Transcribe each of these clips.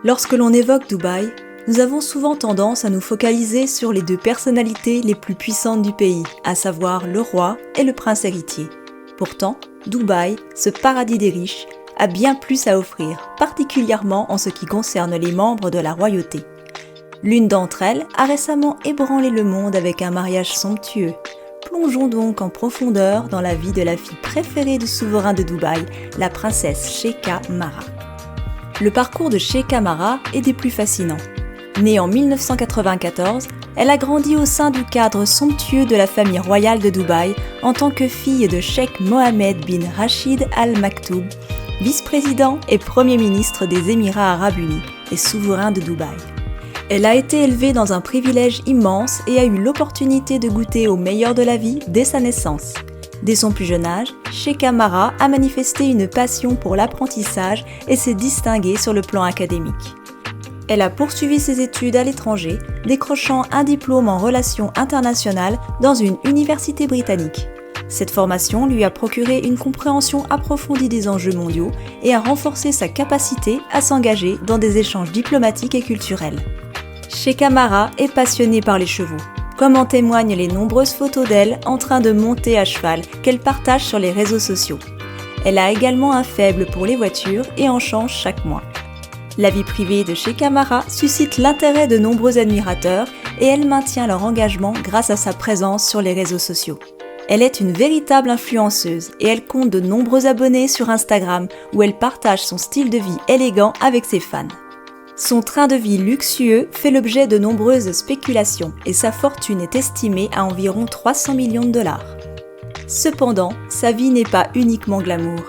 Lorsque l'on évoque Dubaï, nous avons souvent tendance à nous focaliser sur les deux personnalités les plus puissantes du pays, à savoir le roi et le prince héritier. Pourtant, Dubaï, ce paradis des riches, a bien plus à offrir, particulièrement en ce qui concerne les membres de la royauté. L'une d'entre elles a récemment ébranlé le monde avec un mariage somptueux. Plongeons donc en profondeur dans la vie de la fille préférée du souverain de Dubaï, la princesse Sheikha Mara. Le parcours de Sheikha Mara est des plus fascinants. Née en 1994, elle a grandi au sein du cadre somptueux de la famille royale de Dubaï en tant que fille de Cheikh Mohammed bin Rachid Al Maktoum, vice-président et premier ministre des Émirats arabes unis et souverain de Dubaï. Elle a été élevée dans un privilège immense et a eu l'opportunité de goûter au meilleur de la vie dès sa naissance. Dès son plus jeune âge, Sheikha Mara a manifesté une passion pour l'apprentissage et s'est distinguée sur le plan académique. Elle a poursuivi ses études à l'étranger, décrochant un diplôme en relations internationales dans une université britannique. Cette formation lui a procuré une compréhension approfondie des enjeux mondiaux et a renforcé sa capacité à s'engager dans des échanges diplomatiques et culturels. Sheikha Mara est passionnée par les chevaux, comme en témoignent les nombreuses photos d'elle en train de monter à cheval qu'elle partage sur les réseaux sociaux. Elle a également un faible pour les voitures et en change chaque mois. La vie privée de Sheikha Mara suscite l'intérêt de nombreux admirateurs et elle maintient leur engagement grâce à sa présence sur les réseaux sociaux. Elle est une véritable influenceuse et elle compte de nombreux abonnés sur Instagram où elle partage son style de vie élégant avec ses fans. Son train de vie luxueux fait l'objet de nombreuses spéculations et sa fortune est estimée à environ 300 millions de dollars. Cependant, sa vie n'est pas uniquement glamour.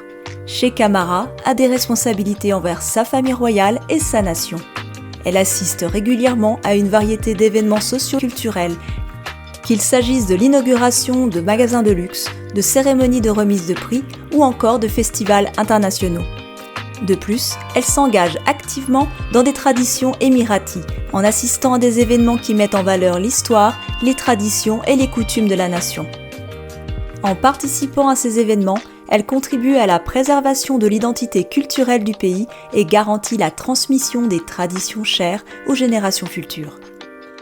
Sheikha Mara a des responsabilités envers sa famille royale et sa nation. Elle assiste régulièrement à une variété d'événements socio-culturels, qu'il s'agisse de l'inauguration de magasins de luxe, de cérémonies de remise de prix ou encore de festivals internationaux. De plus, elle s'engage activement dans des traditions émiraties, en assistant à des événements qui mettent en valeur l'histoire, les traditions et les coutumes de la nation. En participant à ces événements, elle contribue à la préservation de l'identité culturelle du pays et garantit la transmission des traditions chères aux générations futures.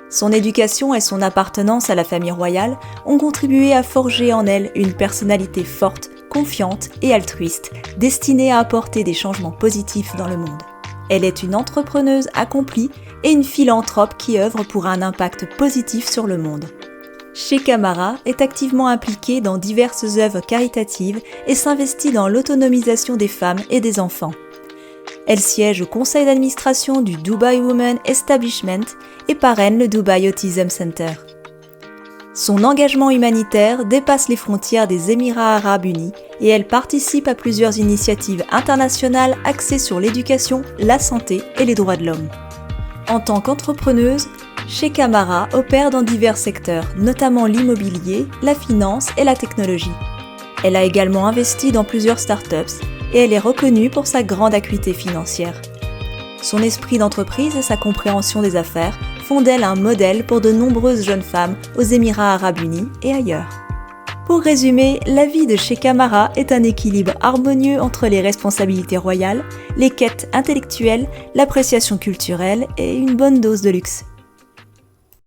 Son éducation et son appartenance à la famille royale ont contribué à forger en elle une personnalité forte, confiante et altruiste, destinée à apporter des changements positifs dans le monde. Elle est une entrepreneuse accomplie et une philanthrope qui œuvre pour un impact positif sur le monde. Sheikha Mara est activement impliquée dans diverses œuvres caritatives et s'investit dans l'autonomisation des femmes et des enfants. Elle siège au conseil d'administration du Dubai Women Establishment et parraine le Dubai Autism Center. Son engagement humanitaire dépasse les frontières des Émirats arabes unis et elle participe à plusieurs initiatives internationales axées sur l'éducation, la santé et les droits de l'homme. En tant qu'entrepreneuse, Sheikha Mara opère dans divers secteurs, notamment l'immobilier, la finance et la technologie. Elle a également investi dans plusieurs startups et elle est reconnue pour sa grande acuité financière. Son esprit d'entreprise et sa compréhension des affaires font d'elle un modèle pour de nombreuses jeunes femmes aux Émirats arabes unis et ailleurs. Pour résumer, la vie de Sheikha Mara est un équilibre harmonieux entre les responsabilités royales, les quêtes intellectuelles, l'appréciation culturelle et une bonne dose de luxe.